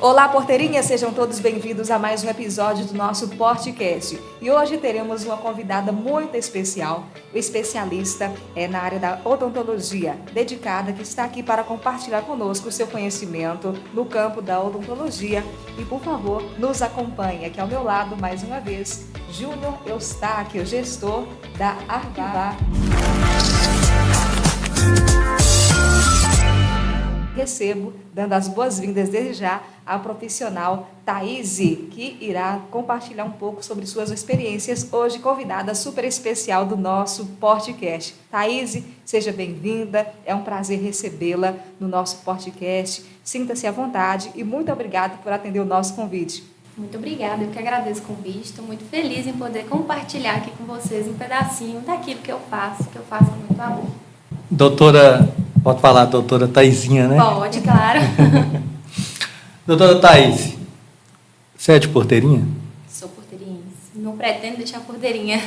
Olá, porteirinhas, sejam todos bem-vindos a mais um episódio do nosso podcast. E hoje teremos uma convidada muito especial, o especialista na área da odontologia, dedicada, que está aqui para compartilhar conosco o seu conhecimento no campo da odontologia. E, por favor, nos acompanhe. Aqui ao meu lado, mais uma vez, Júnior Eustáquio, gestor da Arquivar. Recebo, dando as boas-vindas desde já, a profissional Thaís, que irá compartilhar um pouco sobre suas experiências, hoje convidada super especial do nosso podcast. Thaís, seja bem-vinda, é um prazer recebê-la no nosso podcast. Sinta-se à vontade e muito obrigada por atender o nosso convite. Muito obrigada, eu que agradeço o convite, estou muito feliz em poder compartilhar aqui com vocês um pedacinho daquilo que eu faço com muito amor. Doutora, pode falar, doutora Thaisinha, né? Pode, claro. Doutora Thaís, você é de Porteirinha? Sou porteirinha, não pretendo deixar porteirinha,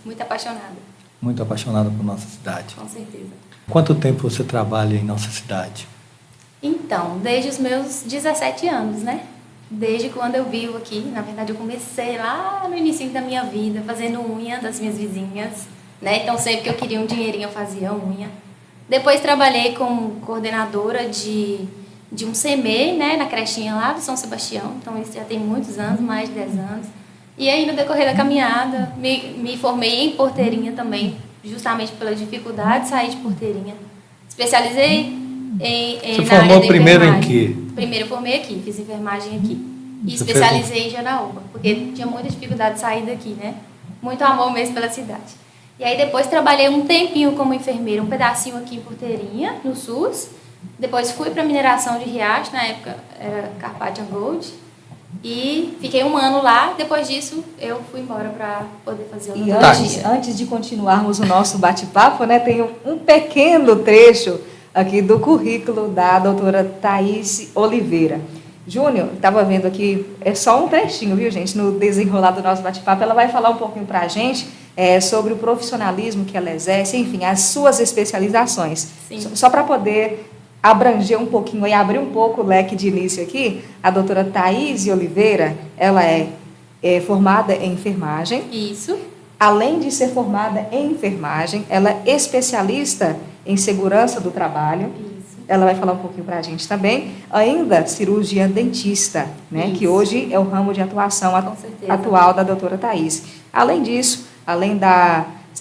muito apaixonada. Muito apaixonada por nossa cidade. Com certeza. Quanto tempo você trabalha em nossa cidade? Então, desde os meus 17 anos, né? Desde quando eu vivo aqui, na verdade eu comecei lá no início da minha vida, fazendo unha das minhas vizinhas, né? Então sempre que eu queria um dinheirinho eu fazia unha. Depois trabalhei como coordenadora de um CME, né, na crechinha lá do São Sebastião, então isso já tem muitos anos, mais de 10 anos. E aí no decorrer da caminhada, me formei em porteirinha também, justamente pela dificuldade de sair de porteirinha. Especializei Você na área formou da primeiro em enfermagem. quê? Primeiro eu formei aqui, fiz enfermagem aqui. E Você especializei em Janaúba, porque tinha muita dificuldade de sair daqui, né? Muito amor mesmo pela cidade. E aí depois trabalhei um tempinho como enfermeira, um pedacinho aqui em Porteirinha, no SUS. Depois fui para mineração de Riacho, na época era Carpathian Gold. E fiquei um ano lá, depois disso eu fui embora para poder fazer E odontologia. antes de continuarmos o nosso bate-papo, né, tem um pequeno trecho aqui do currículo da doutora Thaís Oliveira. Júnior, estava vendo aqui, é só um trechinho, viu, gente? No desenrolar do nosso bate-papo, ela vai falar um pouquinho para a gente sobre o profissionalismo que ela exerce, enfim, as suas especializações. Sim. Só para poder abranger um pouquinho e abrir um pouco o leque de início aqui, a doutora Thaís Oliveira, ela é formada em enfermagem. Isso. Além de ser formada em enfermagem, ela é especialista em segurança do trabalho. Isso. Ela vai falar um pouquinho para a gente também. Ainda cirurgia dentista, né? Isso. Que hoje é o ramo de atuação atual da doutora Thaís. Além disso,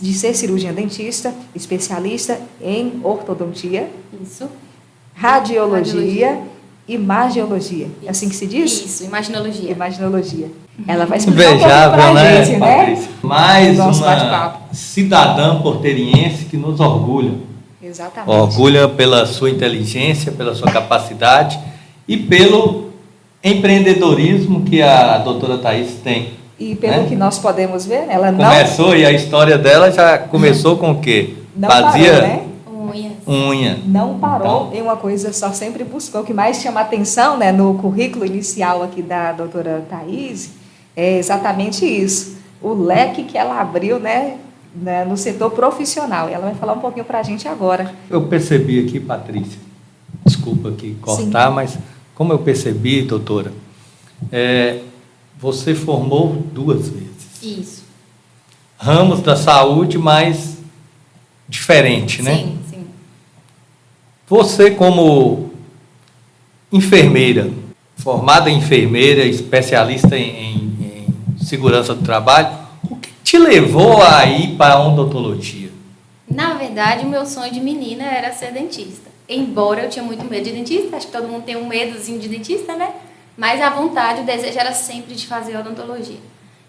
de ser cirurgiã dentista, especialista em ortodontia, Isso. radiologia. Imagiologia. É assim que se diz? Isso, imaginologia. Imaginologia. Ela vai explicar um pouquinho Invejável, para a né, gente, Patrícia? Mais Nosso uma bate-papo. cidadã porteiriense que nos orgulha. Exatamente. Orgulha pela sua inteligência, pela sua capacidade e pelo empreendedorismo que a doutora Thaís tem. E pelo que nós podemos ver, ela Começou, e a história dela já começou com o quê? não Fazia parou, né? Unhas. unha. Não parou Então, em uma coisa, só sempre buscou. O que mais chama atenção, né, no currículo inicial aqui da doutora Thaís é exatamente isso. O leque que ela abriu, né, no setor profissional. E ela vai falar um pouquinho para a gente agora. eu percebi aqui, Patrícia, desculpa aqui cortar, Sim. mas como eu percebi, doutora, você formou 2 vezes. Isso. Ramos da saúde, mas diferente, né? Sim, sim. Você, como enfermeira, formada em enfermeira, especialista em segurança do trabalho, o que te levou a ir para a odontologia? Na verdade, o meu sonho de menina era ser dentista. Embora eu tinha muito medo de dentista, acho que todo mundo tem um medozinho de dentista, né? Mas a vontade, o desejo era sempre de fazer odontologia.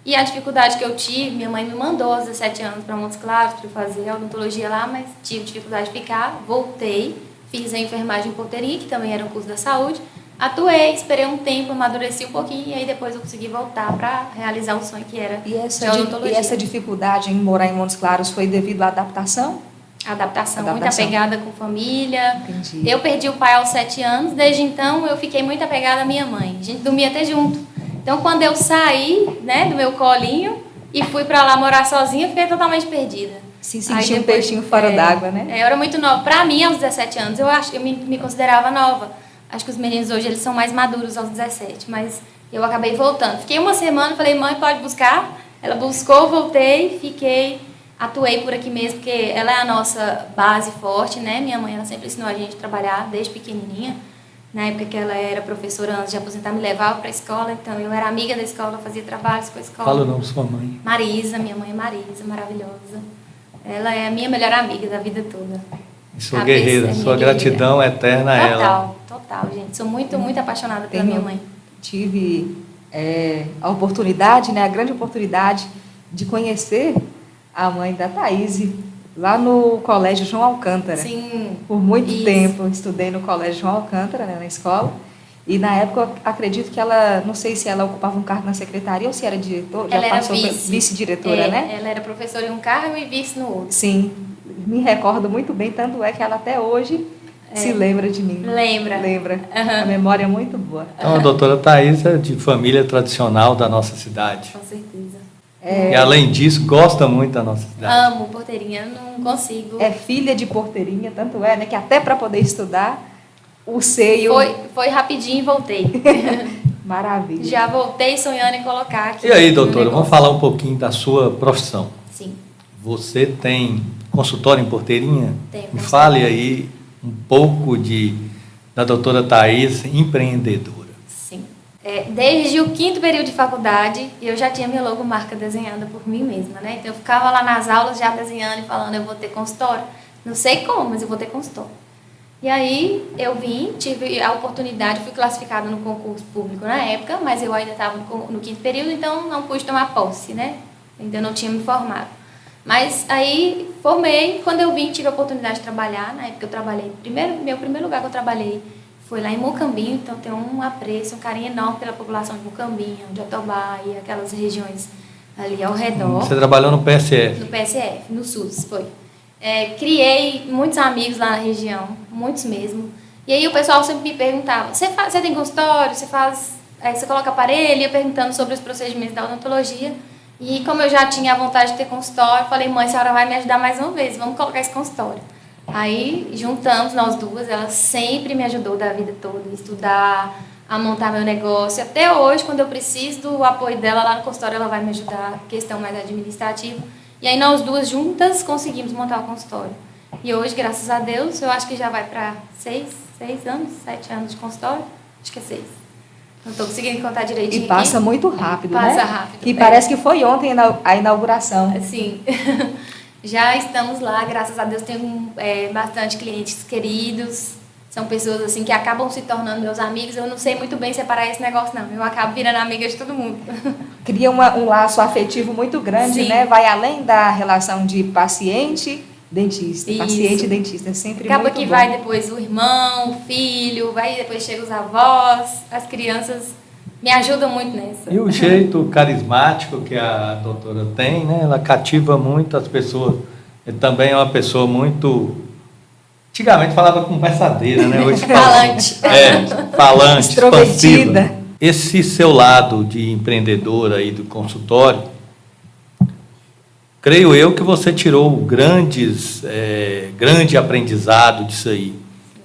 E a dificuldade que eu tive, minha mãe me mandou aos 17 anos para Montes Claros para fazer odontologia lá, mas tive dificuldade de ficar, voltei, fiz a enfermagem em Porteirinha, que também era um curso da saúde, atuei, esperei um tempo, amadureci um pouquinho e aí depois eu consegui voltar para realizar o sonho que era E de essa odontologia. dificuldade em morar em Montes Claros foi devido à adaptação? Adaptação, Adaptação. muito apegada com família. Entendi. Eu perdi o pai aos 7 anos, desde então eu fiquei muito apegada à minha mãe. A gente dormia até junto. Então quando eu saí, né, do meu colinho e fui para lá morar sozinha, fiquei totalmente perdida. Se Aí sentia um depois, peixinho fora d'água, né? Eu era muito nova. Para mim, aos 17 anos, eu me considerava nova. Acho que os meninos hoje eles são mais maduros aos 17, mas eu acabei voltando. Fiquei uma semana, falei, mãe, pode buscar? Ela buscou, voltei, fiquei, atuei por aqui mesmo, porque ela é a nossa base forte, né? Minha mãe, ela sempre ensinou a gente a trabalhar desde pequenininha. Na época que ela era professora, antes de aposentar, me levava para a escola, então eu era amiga da escola, fazia trabalhos com a escola. Fala o nome da sua mãe. Marisa, minha mãe é Marisa, maravilhosa. Ela é a minha melhor amiga da vida toda. Sua guerreira, sua gratidão eterna a ela. Total, gente. Sou muito, muito apaixonada pela minha mãe. Tive a oportunidade, né, a grande oportunidade de conhecer a mãe da Thaís lá no Colégio João Alcântara. Sim. Por muito tempo estudei no Colégio João Alcântara, né, na escola. E na época, eu acredito que ela, não sei se ela ocupava um cargo na secretaria ou se era diretora, ela já passou era vice-diretora, né? Ela era professora em um cargo e vice no outro. Sim, me recordo muito bem, tanto é que ela até hoje se lembra de mim. Lembra. A memória é muito boa. Então, a doutora Thaís é de família tradicional da nossa cidade. Com certeza. E, além disso, gosta muito da nossa cidade. Amo Porteirinha, não consigo. É filha de Porteirinha, tanto é, né, que até para poder estudar, o seio... Foi rapidinho e voltei. Maravilha. Já voltei sonhando em colocar aqui. E aí, doutora, vamos falar um pouquinho da sua profissão. Sim. Você tem consultório em Porteirinha? Tenho. Me fale aí um pouco da doutora Thaís, empreendedora. Sim. Desde o 5º período de faculdade, eu já tinha minha logomarca desenhada por mim mesma, né? Então, eu ficava lá nas aulas já desenhando e falando, eu vou ter consultório. Não sei como, mas eu vou ter consultório. E aí, eu tive a oportunidade, fui classificada no concurso público na época, mas eu ainda estava no 5º período, então não pude tomar posse, né? Ainda não tinha me formado. Mas aí, formei, quando eu vim, tive a oportunidade de trabalhar. Na época eu trabalhei, meu primeiro lugar que eu trabalhei foi lá em Mocambinho, então tenho um apreço, um carinho enorme pela população de Mocambinho, de Jatobá e aquelas regiões ali ao redor. Você trabalhou no PSF? No PSF, no SUS, foi. Criei muitos amigos lá na região, muitos mesmo. E aí o pessoal sempre me perguntava, você tem consultório, você coloca aparelho? Eu perguntando sobre os procedimentos da odontologia. E como eu já tinha a vontade de ter consultório, falei, mãe, a senhora vai me ajudar mais uma vez, vamos colocar esse consultório. Aí juntamos nós duas, ela sempre me ajudou da vida toda, a estudar, a montar meu negócio. Até hoje, quando eu preciso do apoio dela lá no consultório, ela vai me ajudar, questão mais administrativa. E aí nós duas juntas conseguimos montar o consultório. E hoje, graças a Deus, eu acho que já vai para 7 anos de consultório, acho que é 6. Não estou conseguindo contar direitinho. E passa aqui. muito rápido, né? Passa rápido. E parece que foi ontem a inauguração. Sim. Já estamos lá, graças a Deus, tenho bastante clientes queridos. São pessoas assim que acabam se tornando meus amigos. Eu não sei muito bem separar esse negócio, não. Eu acabo virando amiga de todo mundo. Cria um laço afetivo muito grande, Sim. né? Vai além da relação de paciente-dentista. Paciente-dentista é sempre Acaba muito que bom. vai depois o irmão, o filho, depois chega os avós, as crianças me ajudam muito nessa. E o jeito carismático que a doutora tem, né? Ela cativa muito as pessoas. Ele também é uma pessoa muito... Antigamente falava conversadeira, né? Hoje Falante. Falante, Extrovertida. expansiva. Esse seu lado de empreendedora aí do consultório, creio eu que você tirou grande aprendizado disso aí.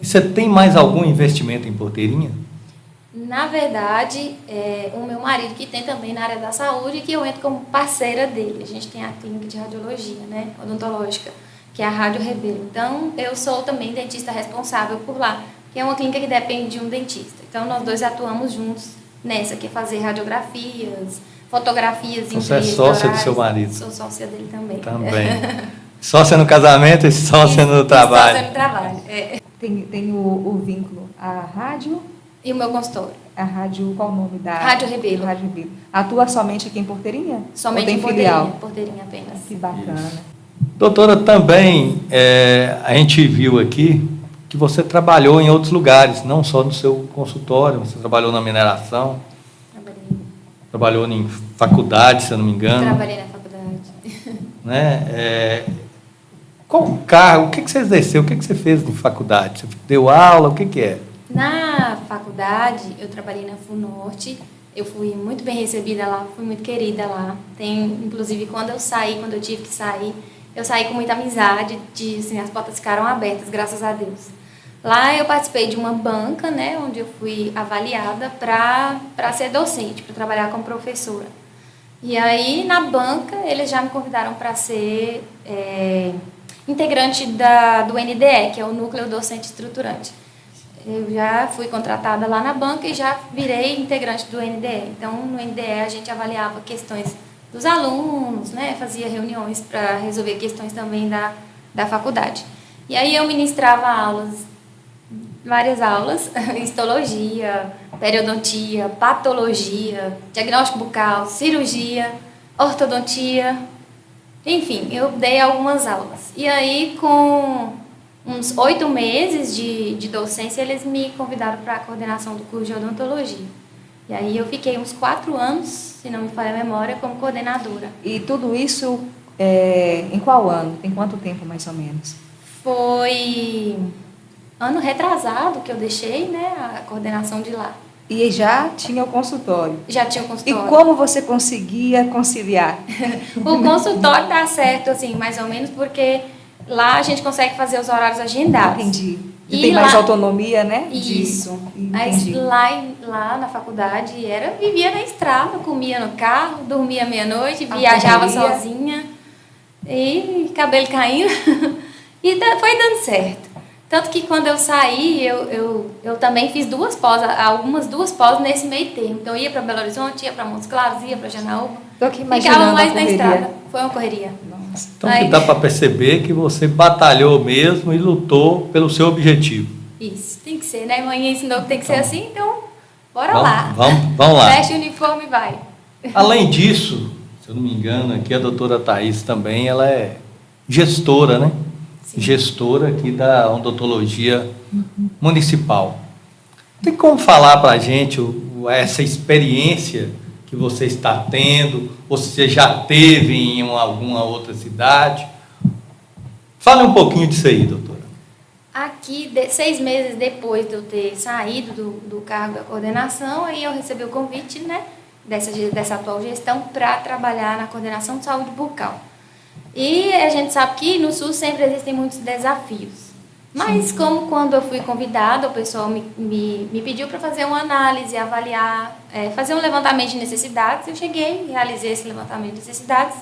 E você tem mais algum investimento em Porteirinha? Na verdade, o meu marido, que tem também na área da saúde, que eu entro como parceira dele. A gente tem a clínica de radiologia, né, odontológica, que é a Rádio Rebelo. Então, eu sou também dentista responsável por lá, que é uma clínica que depende de um dentista. Então, nós dois atuamos juntos nessa, que é fazer radiografias, fotografias em Você é sócia do seu marido? Sou sócia dele também. Também. Sócia no casamento e sócia no trabalho. Sócia no trabalho, Tem o vínculo, a rádio... E o meu consultório? A rádio, qual o nome da... Rádio Rebelo. Rádio Rebelo. Atua somente aqui em Porteirinha? Somente ou tem em Porteirinha, filial? Porteirinha apenas. Que bacana. Isso. Doutora, também a gente viu aqui que você trabalhou em outros lugares, não só no seu consultório, você trabalhou na mineração, trabalhou em faculdade, se eu não me engano. Trabalhei na faculdade. Né? Qual cargo, o que você exerceu, o que você fez em faculdade? Você deu aula, o que é? Na faculdade, eu trabalhei na FUNORTE, eu fui muito bem recebida lá, fui muito querida lá. Inclusive, quando eu tive que sair, eu saí com muita amizade, assim, as portas ficaram abertas, graças a Deus. Lá eu participei de uma banca, né, onde eu fui avaliada para ser docente, para trabalhar como professora. E aí, na banca, eles já me convidaram para ser integrante do NDE, que é o Núcleo Docente Estruturante. Eu já fui contratada lá na banca e já virei integrante do NDE. Então, no NDE, a gente avaliava questões dos alunos, né, fazia reuniões para resolver questões também da faculdade. E aí, eu ministrava várias aulas, histologia, periodontia, patologia, diagnóstico bucal, cirurgia, ortodontia, enfim, eu dei algumas aulas. E aí, com uns 8 meses de docência, eles me convidaram para a coordenação do curso de odontologia. E aí eu fiquei uns 4 anos, se não me falha a memória, como coordenadora. E tudo isso em qual ano? Tem quanto tempo, mais ou menos? Foi ano retrasado que eu deixei, né, a coordenação de lá. E já tinha o consultório? Já tinha o consultório. E como você conseguia conciliar? O consultório dá certo, assim, mais ou menos, porque lá a gente consegue fazer os horários agendados. Entendi. E E tem mais lá, autonomia, né? Isso. Mas lá na faculdade vivia na estrada, comia no carro, dormia meia-noite, viajava sozinha, e cabelo caindo. E foi dando certo. Tanto que quando eu saí, eu também fiz algumas duas pós nesse meio termo. Então eu ia para Belo Horizonte, ia para Montes Claros, ia para Janaúba. Estou aqui imaginando ficava mais a na correria. estrada. Foi uma correria. Nossa. Então que dá para perceber que você batalhou mesmo e lutou pelo seu objetivo. Isso, tem que ser, né? A mãe ensinou que tem que ser assim, então bora lá. Vamos lá. Veste o uniforme e vai. Além disso, se eu não me engano, aqui a doutora Thaís também, ela é gestora, né? Sim. Gestora aqui da odontologia municipal. Tem como falar para a gente essa experiência que você está tendo, ou se você já teve em alguma outra cidade? Fale um pouquinho disso aí, doutora. Aqui, 6 meses depois de eu ter saído do cargo da coordenação, aí eu recebi o convite, né, dessa atual gestão para trabalhar na coordenação de saúde bucal. E a gente sabe que no Sul sempre existem muitos desafios. Mas como quando eu fui convidada, o pessoal me pediu para fazer uma análise, avaliar, fazer um levantamento de necessidades, eu cheguei, realizei esse levantamento de necessidades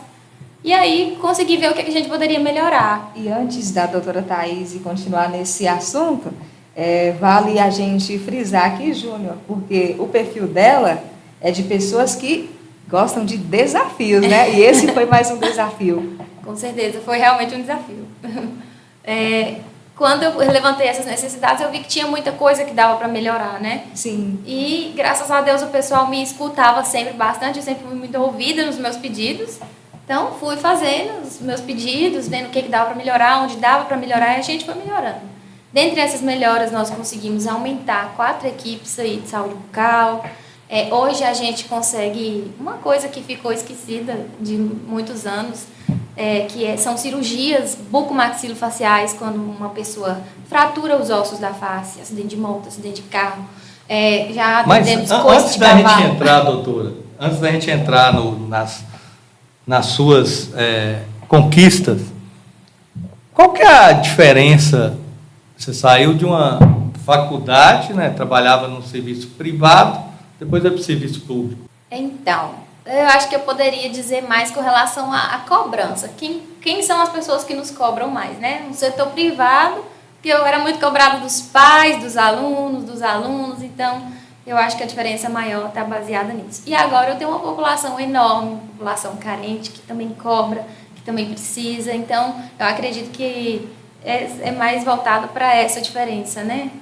e aí consegui ver o que a gente poderia melhorar. E antes da doutora Thaís continuar nesse assunto, vale a gente frisar aqui, Júnior, porque o perfil dela é de pessoas que gostam de desafios, né? E esse foi mais um desafio. Com certeza, foi realmente um desafio. Quando eu levantei essas necessidades, eu vi que tinha muita coisa que dava para melhorar, né? Sim. E, graças a Deus, o pessoal me escutava sempre bastante, eu sempre fui muito ouvida nos meus pedidos. Então, fui fazendo os meus pedidos, vendo o que dava para melhorar, onde dava para melhorar, e a gente foi melhorando. Dentre essas melhoras, nós conseguimos aumentar 4 equipes aí de saúde bucal. Hoje a gente consegue uma coisa que ficou esquecida de muitos anos, são cirurgias bucomaxilofaciais, quando uma pessoa fratura os ossos da face, acidente de moto, acidente de carro. Já atendemos coice antes de da cavalo. gente entrar, doutora, antes da gente entrar nas suas conquistas, qual que é a diferença? Você saiu de uma faculdade, né, trabalhava num serviço privado, depois vai para o serviço público. Então, eu acho que eu poderia dizer mais com relação à cobrança. Quem são as pessoas que nos cobram mais, né? No setor privado, que eu era muito cobrada dos pais, dos alunos, então eu acho que a diferença maior está baseada nisso. E agora eu tenho uma população enorme, uma população carente, que também cobra, que também precisa, então eu acredito que é mais voltado para essa diferença, né?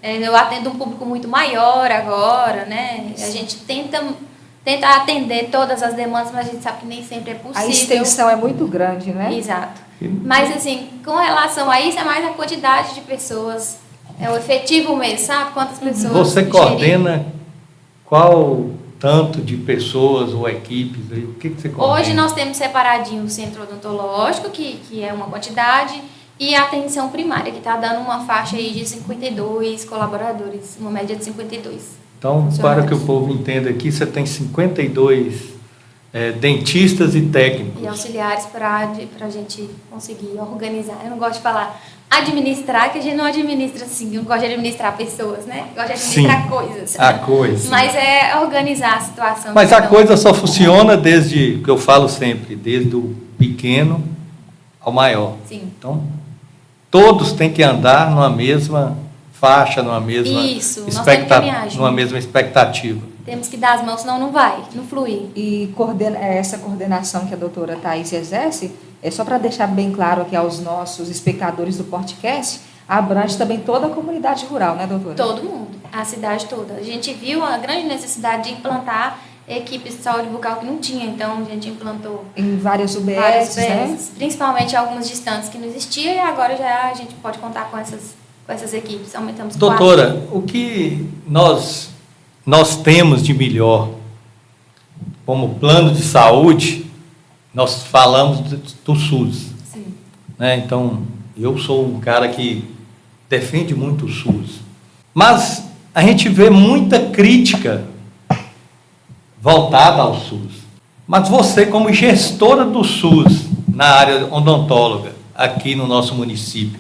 Eu atendo um público muito maior agora, né? A gente tenta atender todas as demandas, mas a gente sabe que nem sempre é possível. A extensão é muito grande, né? Exato. Mas, assim, com relação a isso, é mais a quantidade de pessoas, o efetivo mesmo, sabe? Quantas pessoas... Você coordena qual tanto de pessoas ou equipes? O que você coordena? Hoje nós temos separadinho o centro odontológico, que é uma quantidade, e a atenção primária, que está dando uma faixa aí de 52 colaboradores, uma média de 52. Então, para que o povo entenda aqui, você tem 52 dentistas e técnicos. E auxiliares para a gente conseguir organizar. Eu não gosto de falar administrar, que a gente não administra assim, eu não gosto de administrar pessoas, né? Eu gosto de administrar coisas. A coisa. Mas é organizar a situação. Mas a coisa só funciona desde, que eu falo sempre, desde o pequeno ao maior. Sim. Então, todos têm que andar numa mesma faixa, numa mesma numa mesma expectativa. Temos que dar as mãos, senão não vai, não flui. E essa coordenação que a doutora Thaís exerce, só para deixar bem claro aqui aos nossos espectadores do podcast, abrange também toda a comunidade rural, né, doutora? Todo mundo, a cidade toda. A gente viu a grande necessidade de implantar equipes de saúde bucal que não tinha, então a gente implantou em várias UBS, né? Principalmente algumas distantes que não existiam, e agora já a gente pode contar com essas equipes. Aumentamos 4. Doutora, o que nós temos de melhor como plano de saúde, nós falamos do SUS. Sim. Né? Então, eu sou um cara que defende muito o SUS. Mas a gente vê muita crítica voltada ao SUS. Mas você, como gestora do SUS na área odontóloga, aqui no nosso município,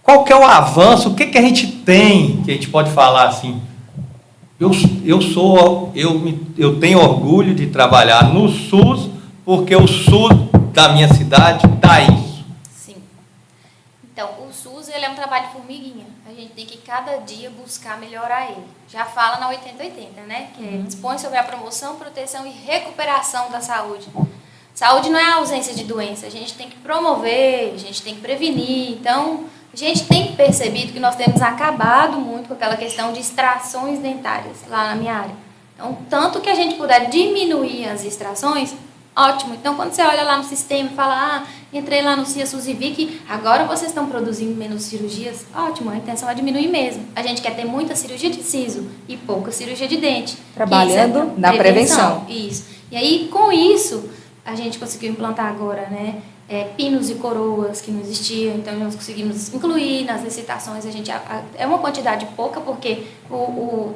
qual que é o avanço, o que a gente tem, que a gente pode falar assim? Eu tenho orgulho de trabalhar no SUS, porque o SUS da minha cidade dá isso. Sim. Então, o SUS ele é um trabalho de formiguinha. A gente tem que cada dia buscar melhorar ele. Já fala na 8080, né? Que dispõe sobre a promoção, proteção e recuperação da saúde. Saúde não é a ausência de doença. A gente tem que promover, a gente tem que prevenir. Então, a gente tem percebido que nós temos acabado muito com aquela questão de extrações dentárias lá na minha área. Então, tanto que a gente puder diminuir as extrações, ótimo. Então, quando você olha lá no sistema e fala, entrei lá no CIA-SUS e vi que agora vocês estão produzindo menos cirurgias, ótimo, a intenção é diminuir mesmo. A gente quer ter muita cirurgia de siso e pouca cirurgia de dente. Trabalhando na prevenção. Isso. E aí, com isso, a gente conseguiu implantar agora, né? Pinos e coroas que não existiam, então nós conseguimos incluir nas licitações. É uma quantidade pouca, porque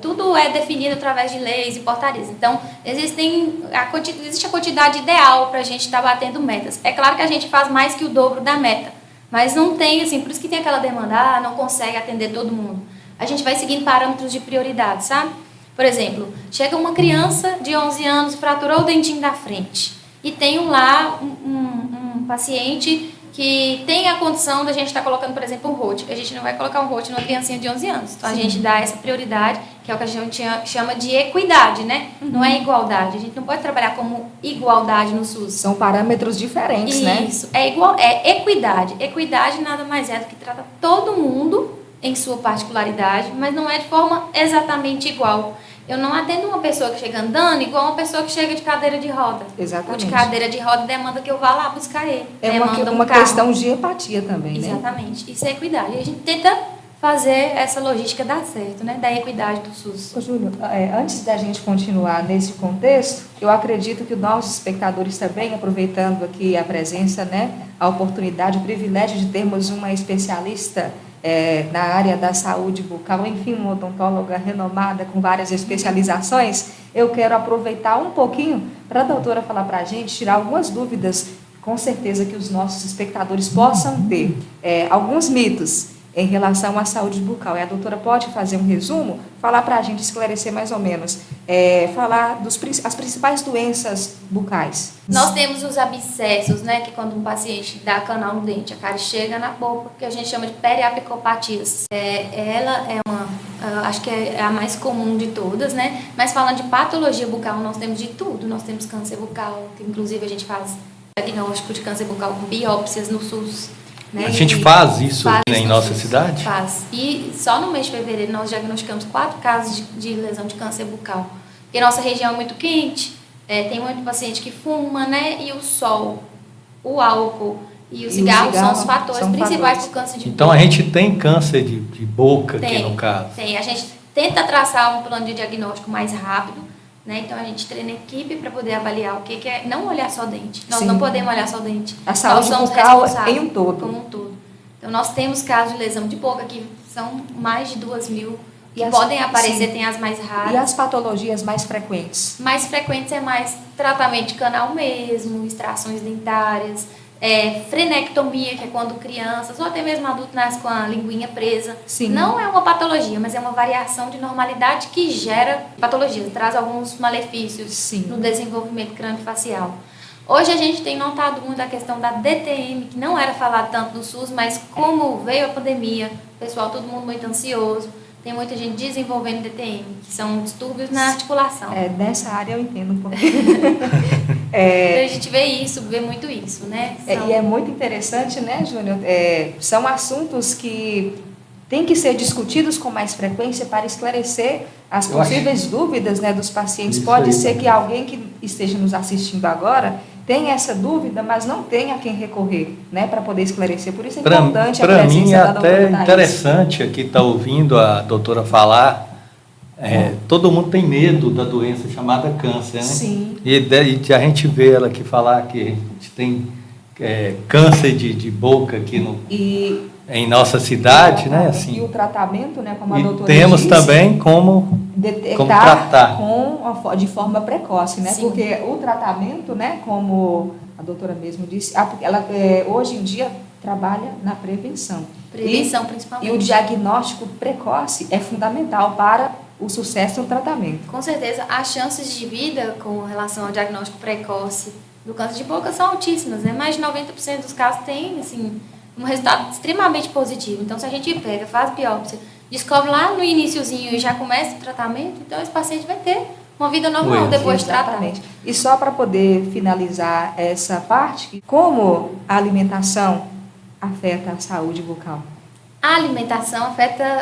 tudo é definido através de leis e portarias. Então, existe a quantidade ideal para a gente estar batendo metas. É claro que a gente faz mais que o dobro da meta, mas não tem, assim, por isso que tem aquela demanda, não consegue atender todo mundo. A gente vai seguindo parâmetros de prioridade, sabe? Por exemplo, chega uma criança de 11 anos, fraturou o dentinho da frente, e tem lá um paciente que tem a condição da gente estar colocando, por exemplo, um rote. A gente não vai colocar um rote numa criancinha de 11 anos. Então, a gente dá essa prioridade, que é o que a gente chama de equidade, né? Não é igualdade. A gente não pode trabalhar como igualdade no SUS. São parâmetros diferentes, né? Isso. É equidade. Equidade nada mais é do que trata todo mundo em sua particularidade, mas não é de forma exatamente igual. Eu não atendo uma pessoa que chega andando igual uma pessoa que chega de cadeira de roda. Exatamente. O de cadeira de roda demanda que eu vá lá buscar ele. É uma questão de empatia também, né? Exatamente. Isso é equidade. E a gente tenta fazer essa logística dar certo, né? Da equidade do SUS. Ô, Júlio, antes da gente continuar nesse contexto, eu acredito que os nossos espectadores também, aproveitando aqui a presença, né? A oportunidade, o privilégio de termos uma especialista na área da saúde bucal, enfim, uma odontóloga renomada com várias especializações, eu quero aproveitar um pouquinho para a doutora falar para a gente, tirar algumas dúvidas, com certeza que os nossos espectadores possam ter, alguns mitos em relação à saúde bucal. E a doutora pode fazer um resumo, falar para a gente, esclarecer mais ou menos, falar as principais doenças bucais. Nós temos os abscessos, né, que quando um paciente dá canal no dente, a cárie chega na boca, que a gente chama de periapicopatias. Ela é acho que é a mais comum de todas, né, mas falando de patologia bucal, nós temos de tudo. Nós temos câncer bucal, que inclusive a gente faz diagnóstico de câncer bucal com biópsias no SUS. Né? A gente faz isso em nossa cidade? Faz. E só no mês de fevereiro nós diagnosticamos 4 casos de lesão de câncer bucal. Porque nossa região é muito quente, tem muito paciente que fuma, né? E o sol, o álcool e o cigarro são os fatores principais do câncer de boca. Então a gente tem câncer de boca aqui no caso? Tem. A gente tenta traçar um plano de diagnóstico mais rápido, né? Então a gente treina a equipe para poder avaliar o que é, não olhar só o dente. Nós não podemos olhar só o dente. A saúde bucal em um todo. Como um todo. Então nós temos casos de lesão de boca que são mais de 2.000 que podem aparecer, tem as mais raras. E as patologias mais frequentes? Mais frequentes é mais tratamento de canal mesmo, extrações dentárias, frenectomia, que é quando crianças ou até mesmo adultos nascem com a linguinha presa. Sim. Não é uma patologia, mas é uma variação de normalidade que gera patologia, traz alguns malefícios Sim. no desenvolvimento craniofacial. Hoje a gente tem notado muito a questão da DTM, que não era falado tanto no SUS, mas como veio a pandemia, o pessoal, todo mundo muito ansioso, tem muita gente desenvolvendo DTM, que são distúrbios na articulação. Nessa área eu entendo um pouco. A gente vê muito isso, né? E é muito interessante, né, Júnior? São assuntos que têm que ser discutidos com mais frequência para esclarecer as possíveis dúvidas, né, dos pacientes. Isso Pode aí, ser que alguém que esteja nos assistindo agora tenha essa dúvida, mas não tenha a quem recorrer, né, para poder esclarecer. Por isso é importante a presença da doutora Thaís. Para mim é até interessante aqui estar ouvindo a doutora falar. Todo mundo tem medo da doença chamada câncer, né? Sim. E a gente vê ela aqui falar que a gente tem câncer de boca aqui em nossa cidade, né? Assim, e o tratamento, né, como a doutora temos disse, também como tratar de forma precoce, né? Sim. Porque o tratamento, né, como a doutora mesmo disse, ela hoje em dia trabalha na prevenção. Prevenção, principalmente. E o diagnóstico precoce é fundamental para o sucesso no tratamento. Com certeza, as chances de vida com relação ao diagnóstico precoce do câncer de boca são altíssimas, né? Mais de 90% dos casos tem, assim, um resultado extremamente positivo. Então, se a gente pega, faz biópsia, descobre lá no iniciozinho e já começa o tratamento, então esse paciente vai ter uma vida normal depois de tratar. E só para poder finalizar essa parte, como a alimentação afeta a saúde bucal? A alimentação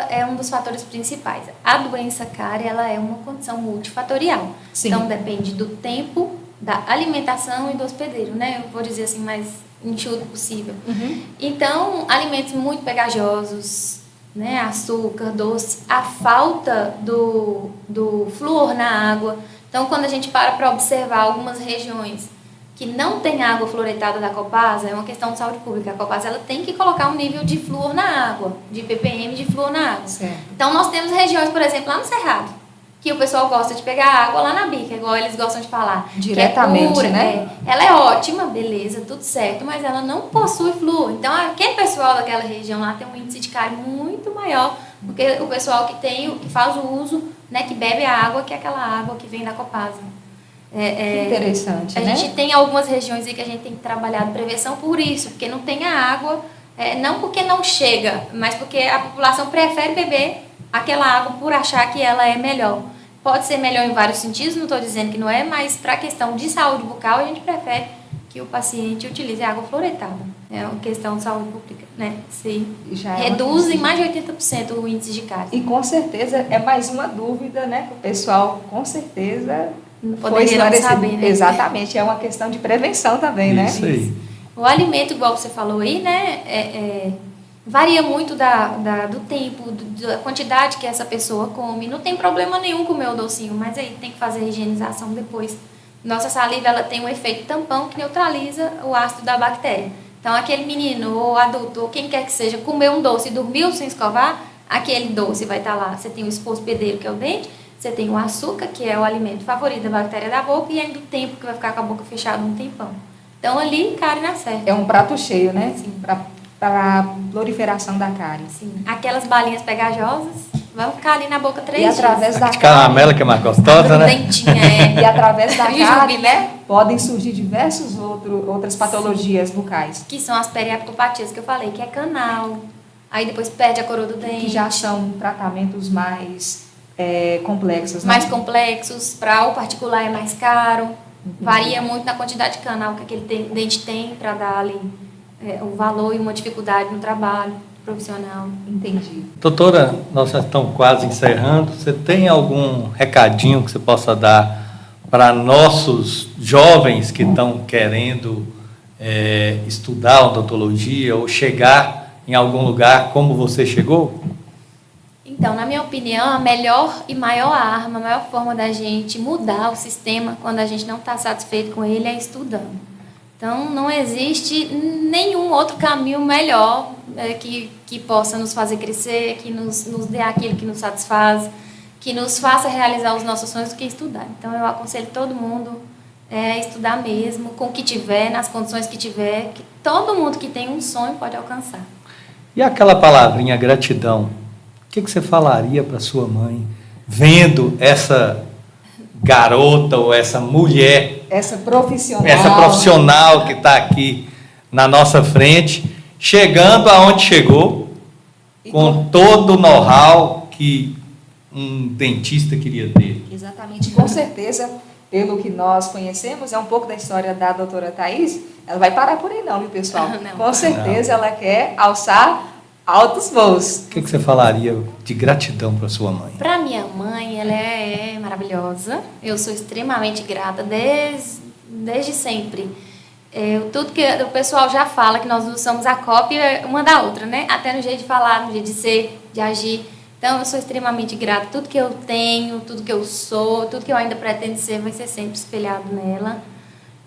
é um dos fatores principais. A doença cárie, ela é uma condição multifatorial. Sim. Então, depende do tempo, da alimentação e do hospedeiro, né? Eu vou dizer assim, mais enxuto possível. Uhum. Então, alimentos muito pegajosos, né? Açúcar, doce, a falta do flúor na água. Então, quando a gente para observar algumas regiões que não tem água fluoretada da Copasa, é uma questão de saúde pública. A Copasa ela tem que colocar um nível de flúor na água, de ppm de flúor na água. Certo. Então, nós temos regiões, por exemplo, lá no Cerrado, que o pessoal gosta de pegar água lá na bica, igual eles gostam de falar. Diretamente, que é pura, né? Ela é ótima, beleza, tudo certo, mas ela não possui flúor. Então, aquele pessoal daquela região lá tem um índice de cárie muito maior do que o pessoal que faz o uso, né, que bebe a água, que é aquela água que vem da Copasa. Que interessante, a né? gente tem algumas regiões aí que a gente tem que trabalhar de prevenção por isso, porque não tem a água, não porque não chega, mas porque a população prefere beber aquela água por achar que ela é melhor. Pode ser melhor em vários sentidos, não estou dizendo que não é, mas para a questão de saúde bucal, a gente prefere que o paciente utilize água fluoretada. É uma questão de saúde pública, né? Reduz em mais de 80% o índice de cárie. E com certeza é mais uma dúvida, né? Que o pessoal, com certeza, poderia não saber, né? Exatamente, é uma questão de prevenção também, né? Isso aí. O alimento, igual você falou aí, né? Varia muito do tempo, da quantidade que essa pessoa come. Não tem problema nenhum comer o docinho, mas aí tem que fazer a higienização depois. Nossa saliva ela tem um efeito tampão que neutraliza o ácido da bactéria. Então, aquele menino ou adulto, ou quem quer que seja, comeu um doce e dormiu sem escovar, aquele doce vai estar lá. Você tem o esforço hospedeiro, que é o dente, você tem o açúcar, que é o alimento favorito da bactéria da boca, e ainda o tempo que vai ficar com a boca fechada um tempão. Então, ali, cárie na certa. É um prato cheio, né? Sim. Para a proliferação da cárie. Sim. Aquelas balinhas pegajosas vão ficar ali na boca 3 dias. Através da de caramela, que é mais gostosa, né? Dentinha, E através da cárie, Jujuba, né? Podem surgir diversas outras patologias bucais. Que são as periaptopatias que eu falei, que é canal. Aí depois perde a coroa do dente. Que já são tratamentos mais complexos, né? Mais complexos. Para o particular é mais caro. Varia muito na quantidade de canal que aquele dente tem para dar ali o valor e uma dificuldade no trabalho profissional. Entendi. Doutora, nós já estamos quase encerrando. Você tem algum recadinho que você possa dar para nossos jovens que estão querendo estudar odontologia ou chegar em algum lugar como você chegou? Então, na minha opinião, a melhor e maior arma, a maior forma da gente mudar o sistema quando a gente não está satisfeito com ele é estudando. Então, não existe nenhum outro caminho melhor que possa nos fazer crescer, que nos dê aquilo que nos satisfaz, que nos faça realizar os nossos sonhos do que estudar. Então, eu aconselho todo mundo a estudar mesmo, com o que tiver, nas condições que tiver, que todo mundo que tem um sonho pode alcançar. E aquela palavrinha gratidão, o que você falaria para sua mãe, vendo essa garota ou essa mulher, essa profissional que está aqui na nossa frente, chegando aonde chegou, com todo o know-how que um dentista queria ter? Exatamente, com certeza, pelo que nós conhecemos, é um pouco da história da doutora Thaís. Ela vai parar por aí não, viu, pessoal? Não. Com certeza ela quer alçar altos voos. O que você falaria de gratidão para sua mãe? Para minha mãe, ela é maravilhosa. Eu sou extremamente grata desde sempre. Tudo que o pessoal já fala, que nós somos a cópia uma da outra, né? Até no jeito de falar, no jeito de ser, de agir. Então, eu sou extremamente grata. Tudo que eu tenho, tudo que eu sou, tudo que eu ainda pretendo ser, vai ser sempre espelhado nela.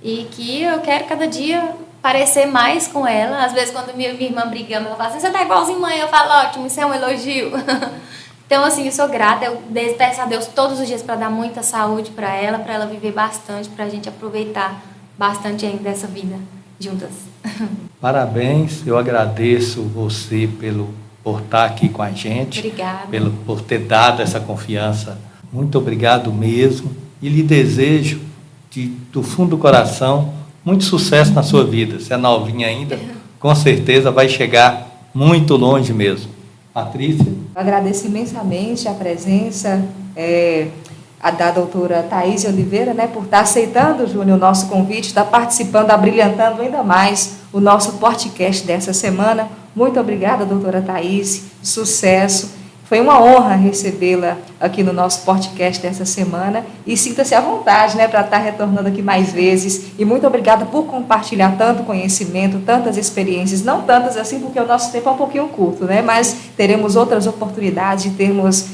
E que eu quero cada dia parecer mais com ela. Às vezes, quando minha irmã brigando, ela fala assim, você tá igualzinho mãe. Eu falo, ótimo, isso é um elogio. Então, assim, eu sou grata. Eu peço a Deus todos os dias para dar muita saúde para ela viver bastante, para a gente aproveitar bastante ainda dessa vida juntas. Parabéns, eu agradeço você por estar aqui com a gente. Obrigada. Por ter dado essa confiança. Muito obrigado mesmo. E lhe desejo, do fundo do coração, muito sucesso na sua vida. Você é novinha ainda, com certeza vai chegar muito longe mesmo. Patrícia? Eu agradeço imensamente a presença da doutora Thaís Oliveira, né, por estar aceitando, Júnior, o nosso convite, estar participando, abrilhantando ainda mais o nosso podcast dessa semana. Muito obrigada, doutora Thaís. Sucesso. Foi uma honra recebê-la aqui no nosso podcast dessa semana e sinta-se à vontade, né, para estar retornando aqui mais vezes. E muito obrigada por compartilhar tanto conhecimento, tantas experiências, não tantas assim, porque o nosso tempo é um pouquinho curto, né, mas teremos outras oportunidades de termos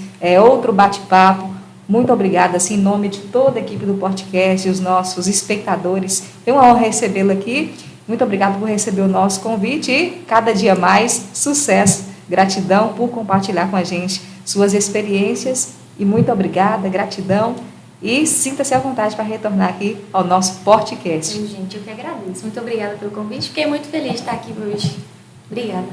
outro bate-papo. Muito obrigada, assim, em nome de toda a equipe do podcast e os nossos espectadores. Foi uma honra recebê-la aqui. Muito obrigada por receber o nosso convite e cada dia mais sucesso. Gratidão por compartilhar com a gente suas experiências e muito obrigada, gratidão e sinta-se à vontade para retornar aqui ao nosso podcast. Gente, eu que agradeço. Muito obrigada pelo convite. Fiquei muito feliz de estar aqui hoje. Obrigada.